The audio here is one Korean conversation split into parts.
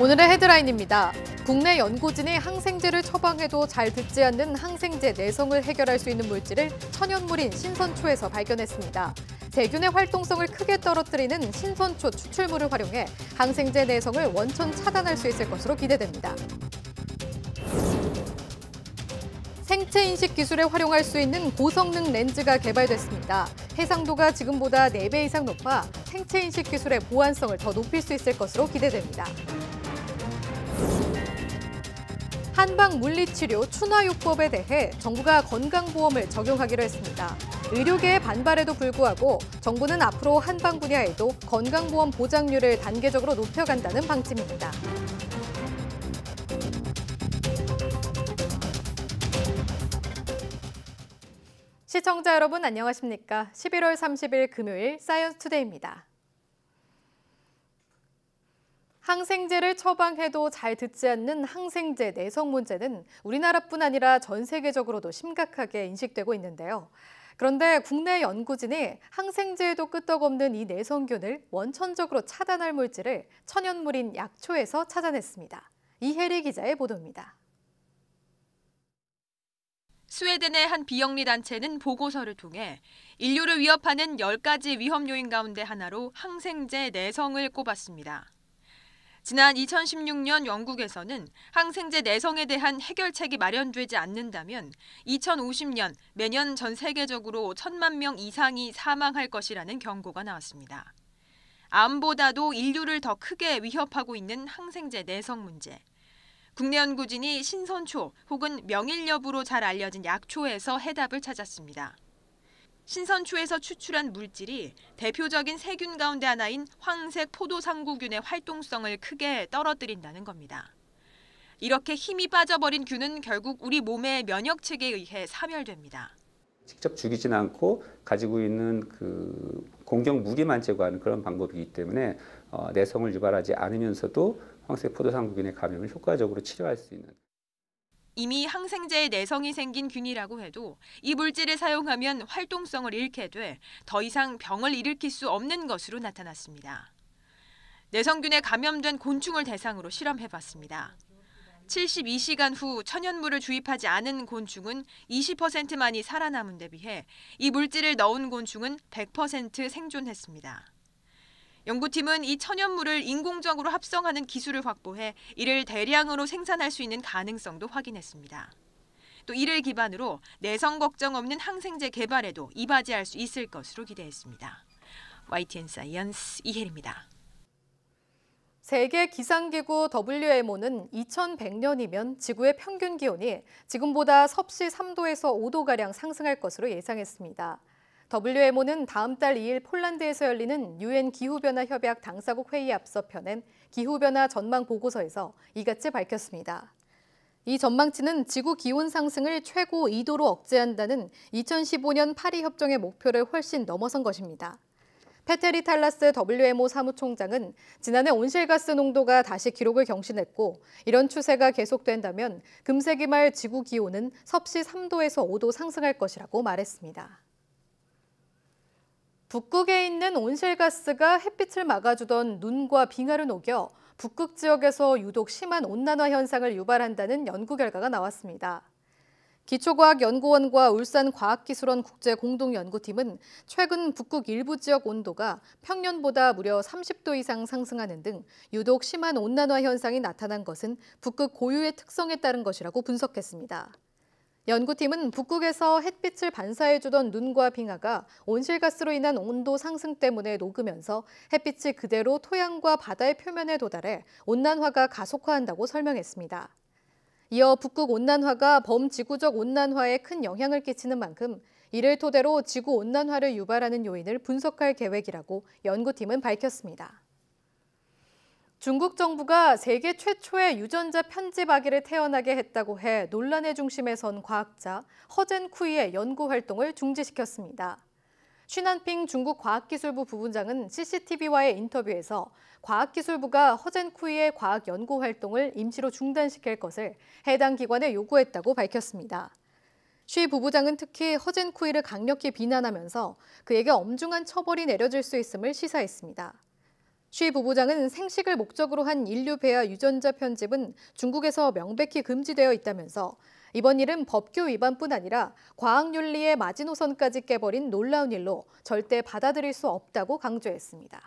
오늘의 헤드라인입니다. 국내 연구진이 항생제를 처방해도 잘 듣지 않는 항생제 내성을 해결할 수 있는 물질을 천연물인 신선초에서 발견했습니다. 세균의 활동성을 크게 떨어뜨리는 신선초 추출물을 활용해 항생제 내성을 원천 차단할 수 있을 것으로 기대됩니다. 생체 인식 기술에 활용할 수 있는 고성능 렌즈가 개발됐습니다. 해상도가 지금보다 4배 이상 높아 생체 인식 기술의 보안성을 더 높일 수 있을 것으로 기대됩니다. 한방 물리치료 춘화요법에 대해 정부가 건강보험을 적용하기로 했습니다. 의료계의 반발에도 불구하고 정부는 앞으로 한방 분야에도 건강보험 보장률을 단계적으로 높여간다는 방침입니다. 시청자 여러분 안녕하십니까? 11월 30일 금요일 사이언스투데이입니다. 항생제를 처방해도 잘 듣지 않는 항생제 내성 문제는 우리나라뿐 아니라 전 세계적으로도 심각하게 인식되고 있는데요. 그런데 국내 연구진이 항생제에도 끄떡없는 이 내성균을 원천적으로 차단할 물질을 천연물인 약초에서 찾아냈습니다. 이혜리 기자의 보도입니다. 스웨덴의 한 비영리 단체는 보고서를 통해 인류를 위협하는 10가지 위험 요인 가운데 하나로 항생제 내성을 꼽았습니다. 지난 2016년 영국에서는 항생제 내성에 대한 해결책이 마련되지 않는다면 2050년 매년 전 세계적으로 1,000만 명 이상이 사망할 것이라는 경고가 나왔습니다. 암보다도 인류를 더 크게 위협하고 있는 항생제 내성 문제. 국내 연구진이 신선초 혹은 명일엽으로 잘 알려진 약초에서 해답을 찾았습니다. 신선초에서 추출한 물질이 대표적인 세균 가운데 하나인 황색 포도상구균의 활동성을 크게 떨어뜨린다는 겁니다. 이렇게 힘이 빠져버린 균은 결국 우리 몸의 면역체계에 의해 사멸됩니다. 직접 죽이진 않고 가지고 있는 공격 무기만 제거하는 그런 방법이기 때문에 내성을 유발하지 않으면서도 황색 포도상구균의 감염을 효과적으로 치료할 수 있는. 이미 항생제에 내성이 생긴 균이라고 해도 이 물질을 사용하면 활동성을 잃게 돼 더 이상 병을 일으킬 수 없는 것으로 나타났습니다. 내성균에 감염된 곤충을 대상으로 실험해봤습니다. 72시간 후 천연물을 주입하지 않은 곤충은 20%만이 살아남은 데 비해 이 물질을 넣은 곤충은 100% 생존했습니다. 연구팀은 이 천연물을 인공적으로 합성하는 기술을 확보해 이를 대량으로 생산할 수 있는 가능성도 확인했습니다. 또 이를 기반으로 내성 걱정 없는 항생제 개발에도 이바지할 수 있을 것으로 기대했습니다. YTN 사이언스 이혜리입니다. 세계 기상기구 WMO는 2100년이면 지구의 평균 기온이 지금보다 섭씨 3도에서 5도가량 상승할 것으로 예상했습니다. WMO는 다음 달 2일 폴란드에서 열리는 UN 기후변화 협약 당사국 회의에 앞서 펴낸 기후변화 전망 보고서에서 이같이 밝혔습니다. 이 전망치는 지구 기온 상승을 최고 2도로 억제한다는 2015년 파리 협정의 목표를 훨씬 넘어선 것입니다. 페테리 탈라스 WMO 사무총장은 지난해 온실가스 농도가 다시 기록을 경신했고 이런 추세가 계속된다면 금세기 말 지구 기온은 섭씨 3도에서 5도 상승할 것이라고 말했습니다. 북극에 있는 온실가스가 햇빛을 막아주던 눈과 빙하를 녹여 북극 지역에서 유독 심한 온난화 현상을 유발한다는 연구 결과가 나왔습니다. 기초과학연구원과 울산과학기술원 국제공동연구팀은 최근 북극 일부 지역 온도가 평년보다 무려 30도 이상 상승하는 등 유독 심한 온난화 현상이 나타난 것은 북극 고유의 특성에 따른 것이라고 분석했습니다. 연구팀은 북극에서 햇빛을 반사해주던 눈과 빙하가 온실가스로 인한 온도 상승 때문에 녹으면서 햇빛이 그대로 토양과 바다의 표면에 도달해 온난화가 가속화한다고 설명했습니다. 이어 북극 온난화가 범지구적 온난화에 큰 영향을 끼치는 만큼 이를 토대로 지구 온난화를 유발하는 요인을 분석할 계획이라고 연구팀은 밝혔습니다. 중국 정부가 세계 최초의 유전자 편집아기를 태어나게 했다고 해 논란의 중심에 선 과학자 허젠쿠이의 연구 활동을 중지시켰습니다. 쉬난핑 중국 과학기술부 부부장은 CCTV와의 인터뷰에서 과학기술부가 허젠쿠이의 과학 연구 활동을 임시로 중단시킬 것을 해당 기관에 요구했다고 밝혔습니다. 쉬 부부장은 특히 허젠쿠이를 강력히 비난하면서 그에게 엄중한 처벌이 내려질 수 있음을 시사했습니다. 쉬 부부장은 생식을 목적으로 한 인류 배아 유전자 편집은 중국에서 명백히 금지되어 있다면서 이번 일은 법규 위반뿐 아니라 과학윤리의 마지노선까지 깨버린 놀라운 일로 절대 받아들일 수 없다고 강조했습니다.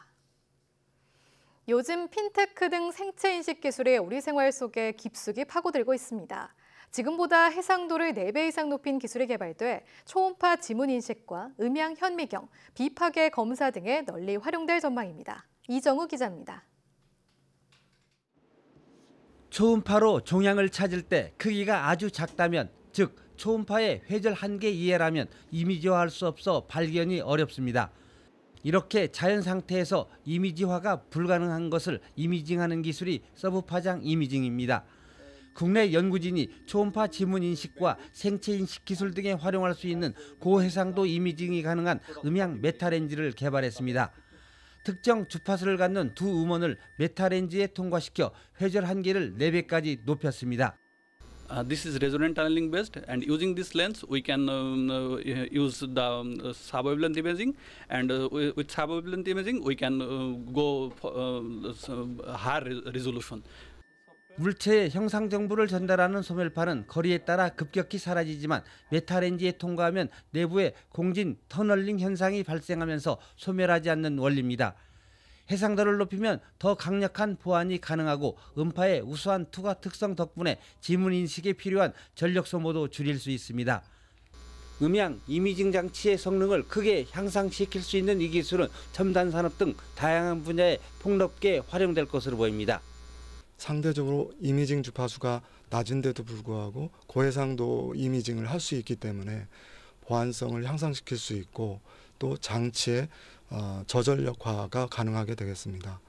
요즘 핀테크 등 생체인식 기술이 우리 생활 속에 깊숙이 파고들고 있습니다. 지금보다 해상도를 4배 이상 높인 기술이 개발돼 초음파 지문 인식과 음향 현미경, 비파괴 검사 등에 널리 활용될 전망입니다. 이정우 기자입니다. 초음파로 종양을 찾을 때 크기가 아주 작다면, 즉 초음파의 회절 한계 이하라면 이미지화할 수 없어 발견이 어렵습니다. 이렇게 자연 상태에서 이미지화가 불가능한 것을 이미징하는 기술이 서브파장 이미징입니다. 국내 연구진이 초음파 지문 인식과 생체 인식 기술 등에 활용할 수 있는 고해상도 이미징이 가능한 음향 메타렌즈를 개발했습니다. 특정 주파수를 갖는 두 음원을 메타렌즈에 통과시켜 회절 한계를 4배까지 높였습니다. This is resonant tunneling based, and using this lens we can use the subwavelength imaging, and with subwavelength imaging we can go for higher resolution. 물체의 형상 정보를 전달하는 소멸파는 거리에 따라 급격히 사라지지만 메타렌즈에 통과하면 내부에 공진 터널링 현상이 발생하면서 소멸하지 않는 원리입니다. 해상도를 높이면 더 강력한 보안이 가능하고 음파의 우수한 투과 특성 덕분에 지문 인식에 필요한 전력 소모도 줄일 수 있습니다. 음향, 이미징 장치의 성능을 크게 향상시킬 수 있는 이 기술은 첨단 산업 등 다양한 분야에 폭넓게 활용될 것으로 보입니다. 상대적으로 이미징 주파수가 낮은데도 불구하고 고해상도 이미징을 할 수 있기 때문에 보안성을 향상시킬 수 있고 또 장치의 저전력화가 가능하게 되겠습니다.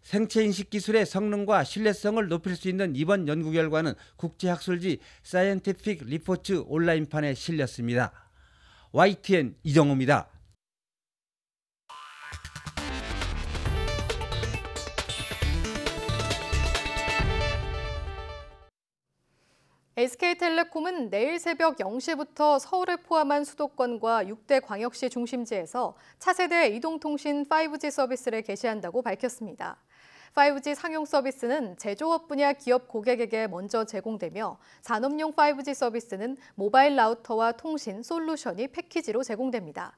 생체인식 기술의 성능과 신뢰성을 높일 수 있는 이번 연구 결과는 국제학술지 사이언티픽 리포츠 온라인판에 실렸습니다. YTN 이정우입니다. SK텔레콤은 내일 새벽 0시부터 서울을 포함한 수도권과 6대 광역시 중심지에서 차세대 이동통신 5G 서비스를 개시한다고 밝혔습니다. 5G 상용 서비스는 제조업 분야 기업 고객에게 먼저 제공되며 산업용 5G 서비스는 모바일 라우터와 통신, 솔루션이 패키지로 제공됩니다.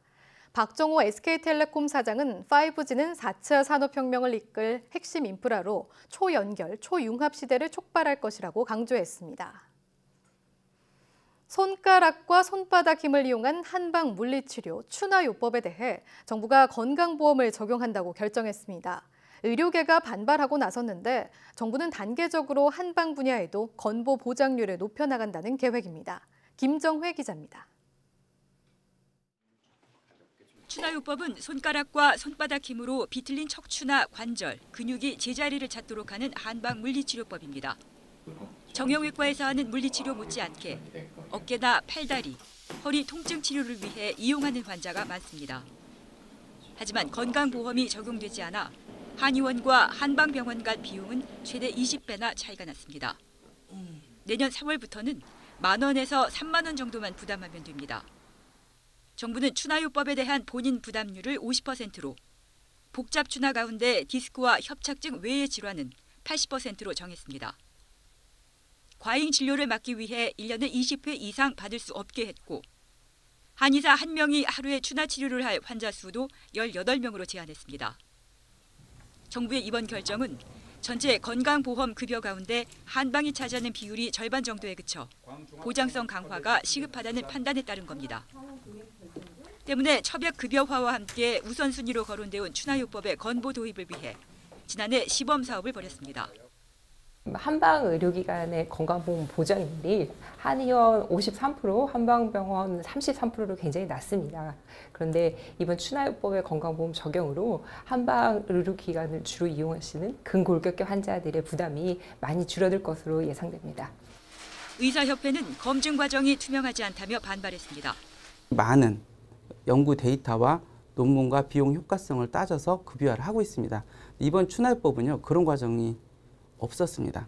박정호 SK텔레콤 사장은 5G는 4차 산업혁명을 이끌 핵심 인프라로 초연결, 초융합 시대를 촉발할 것이라고 강조했습니다. 손가락과 손바닥 힘을 이용한 한방 물리치료 추나요법에 대해 정부가 건강보험을 적용한다고 결정했습니다. 의료계가 반발하고 나섰는데 정부는 단계적으로 한방 분야에도 건보 보장률을 높여나간다는 계획입니다. 김정회 기자입니다. 추나요법은 손가락과 손바닥 힘으로 비틀린 척추나 관절, 근육이 제자리를 찾도록 하는 한방 물리치료법입니다. 정형외과에서 하는 물리치료 못지않게 어깨나 팔다리, 허리 통증 치료를 위해 이용하는 환자가 많습니다. 하지만 건강보험이 적용되지 않아 한의원과 한방병원 간 비용은 최대 20배나 차이가 났습니다. 내년 3월부터는 10,000원에서 30,000원 정도만 부담하면 됩니다. 정부는 추나요법에 대한 본인 부담률을 50%로, 복잡 추나 가운데 디스크와 협착증 외의 질환은 80%로 정했습니다. 과잉 진료를 막기 위해 1년에 20회 이상 받을 수 없게 했고, 한의사 1명이 하루에 추나 치료를 할 환자 수도 18명으로 제한했습니다. 정부의 이번 결정은 전체 건강보험 급여 가운데 한방이 차지하는 비율이 절반 정도에 그쳐 보장성 강화가 시급하다는 판단에 따른 겁니다. 때문에 처벽 급여화와 함께 우선순위로 거론되어 추나요법의 건보 도입을 위해 지난해 시범 사업을 벌였습니다. 한방 의료기관의 건강보험 보장률이 한의원 53%, 한방병원 33%로 굉장히 낮습니다. 그런데 이번 추나요법의 건강보험 적용으로 한방 의료기관을 주로 이용하시는 근골격계 환자들의 부담이 많이 줄어들 것으로 예상됩니다. 의사협회는 검증 과정이 투명하지 않다며 반발했습니다. 많은 연구 데이터와 논문과 비용 효과성을 따져서 급여화를 하고 있습니다. 이번 추나요법은요, 그런 과정이 없었습니다.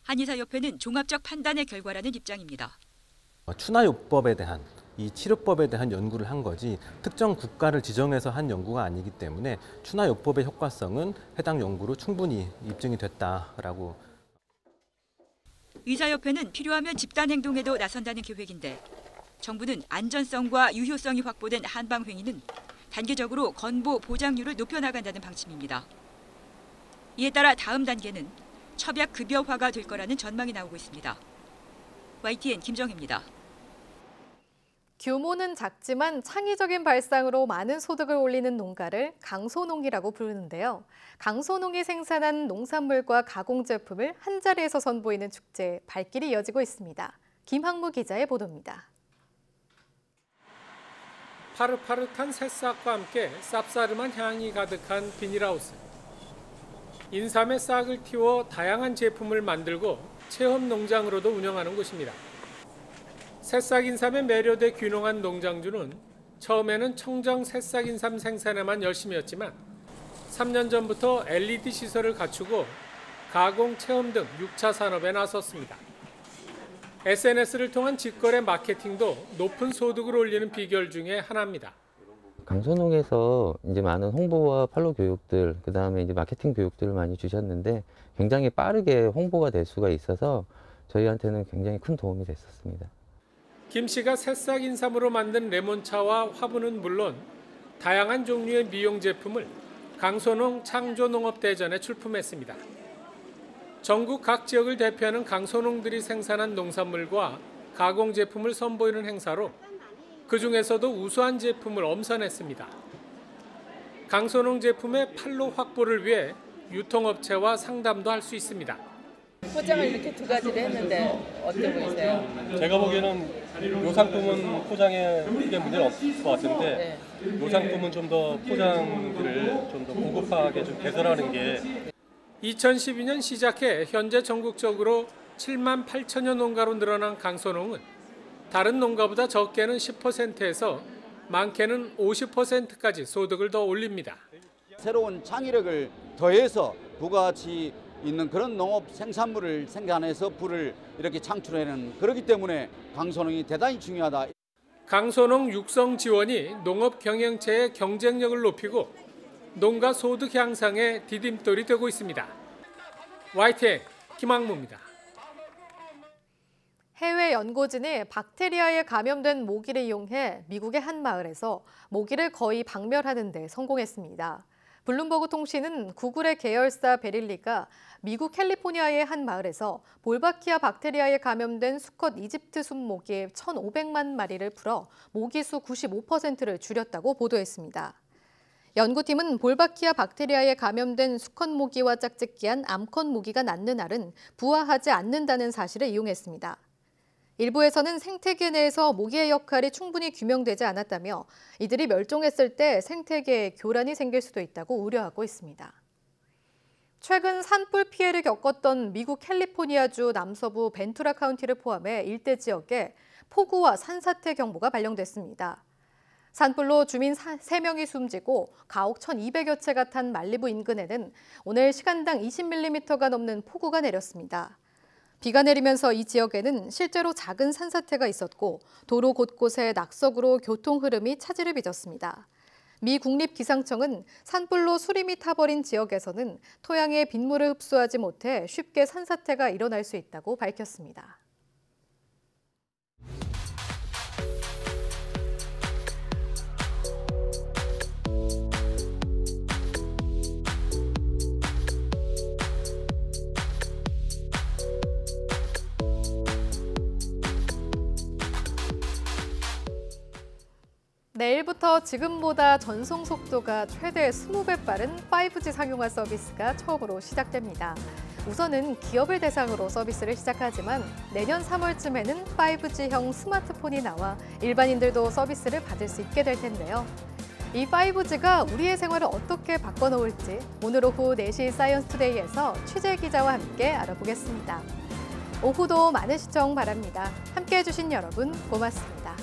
한의사협회는 종합적 판단의 결과라는 입장입니다. 추나요법에 대한 이 치료법에 대한 연구를 한 거지 특정 국가를 지정해서 한 연구가 아니기 때문에 추나요법의 효과성은 해당 연구로 충분히 입증이 됐다라고. 의사협회는 필요하면 집단 행동에도 나선다는 계획인데 정부는 안전성과 유효성이 확보된 한방행위는 단계적으로 건보 보장률을 높여나간다는 방침입니다. 이에 따라 다음 단계는 첩약급여화가 될 거라는 전망이 나오고 있습니다. YTN 김정혜입니다. 규모는 작지만 창의적인 발상으로 많은 소득을 올리는 농가를 강소농이라고 부르는데요. 강소농이 생산한 농산물과 가공 제품을 한자리에서 선보이는 축제에 발길이 이어지고 있습니다. 김학무 기자의 보도입니다. 파릇파릇한 새싹과 함께 쌉싸름한 향이 가득한 비닐하우스. 인삼의 싹을 틔워 다양한 제품을 만들고 체험 농장으로도 운영하는 곳입니다. 새싹 인삼에 매료돼 귀농한 농장주는 처음에는 청정 새싹 인삼 생산에만 열심이었지만 3년 전부터 LED 시설을 갖추고 가공, 체험 등 6차 산업에 나섰습니다. SNS를 통한 직거래 마케팅도 높은 소득을 올리는 비결 중에 하나입니다. 강소농에서 이제 많은 홍보와 팔로우 교육들, 그다음에 이제 마케팅 교육들을 많이 주셨는데 굉장히 빠르게 홍보가 될 수가 있어서 저희한테는 굉장히 큰 도움이 됐었습니다. 김 씨가 새싹 인삼으로 만든 레몬차와 화분은 물론 다양한 종류의 미용 제품을 강소농 창조농업대전에 출품했습니다. 전국 각 지역을 대표하는 강소농들이 생산한 농산물과 가공 제품을 선보이는 행사로 그중에서도 우수한 제품을 엄선했습니다. 강소농 제품의 판로 확보를 위해 유통업체와 상담도 할 수 있습니다. 포장을 이렇게 두 가지를 했는데 어때 보이세요? 제가 보기에는 이 상품은 포장에 크게 문제는 없을 것 같은데 이 상품은 좀 더 포장을 좀 더 고급하게 좀 개선하는 게 2012년 시작해 현재 전국적으로 7만 8천여 농가로 늘어난 강소농은 다른 농가보다 적게는 10%에서 많게는 50%까지 소득을 더 올립니다. 새로운 창의력을 더해서 부가가치 있는 그런 농업 생산물을 생산해서 부를 이렇게 창출해내는, 그렇기 때문에 강소농이 대단히 중요하다. 강소농 육성 지원이 농업 경영체의 경쟁력을 높이고 농가 소득 향상에 디딤돌이 되고 있습니다. YTN 김학무입니다. 해외 연고진이 박테리아에 감염된 모기를 이용해 미국의 한 마을에서 모기를 거의 박멸하는 데 성공했습니다. 블룸버그 통신은 구글의 계열사 베릴리가 미국 캘리포니아의 한 마을에서 볼바키아 박테리아에 감염된 수컷 이집트 순모기 1,500만 마리를 풀어 모기 수 95%를 줄였다고 보도했습니다. 연구팀은 볼바키아 박테리아에 감염된 수컷 모기와 짝짓기한 암컷 모기가 낳는 알은 부화하지 않는다는 사실을 이용했습니다. 일부에서는 생태계 내에서 모기의 역할이 충분히 규명되지 않았다며 이들이 멸종했을 때 생태계에 교란이 생길 수도 있다고 우려하고 있습니다. 최근 산불 피해를 겪었던 미국 캘리포니아주 남서부 벤투라 카운티를 포함해 일대 지역에 폭우와 산사태 경보가 발령됐습니다. 산불로 주민 3명이 숨지고 가옥 1,200여 채가 탄 말리부 인근에는 오늘 시간당 20mm가 넘는 폭우가 내렸습니다. 비가 내리면서 이 지역에는 실제로 작은 산사태가 있었고 도로 곳곳에 낙석으로 교통 흐름이 차질을 빚었습니다. 미 국립기상청은 산불로 수림이 타버린 지역에서는 토양의 빗물을 흡수하지 못해 쉽게 산사태가 일어날 수 있다고 밝혔습니다. 내일부터 지금보다 전송 속도가 최대 20배 빠른 5G 상용화 서비스가 처음으로 시작됩니다. 우선은 기업을 대상으로 서비스를 시작하지만 내년 3월쯤에는 5G형 스마트폰이 나와 일반인들도 서비스를 받을 수 있게 될 텐데요. 이 5G가 우리의 생활을 어떻게 바꿔놓을지 오늘 오후 4시 사이언스 투데이에서 취재 기자와 함께 알아보겠습니다. 오후도 많은 시청 바랍니다. 함께해 주신 여러분 고맙습니다.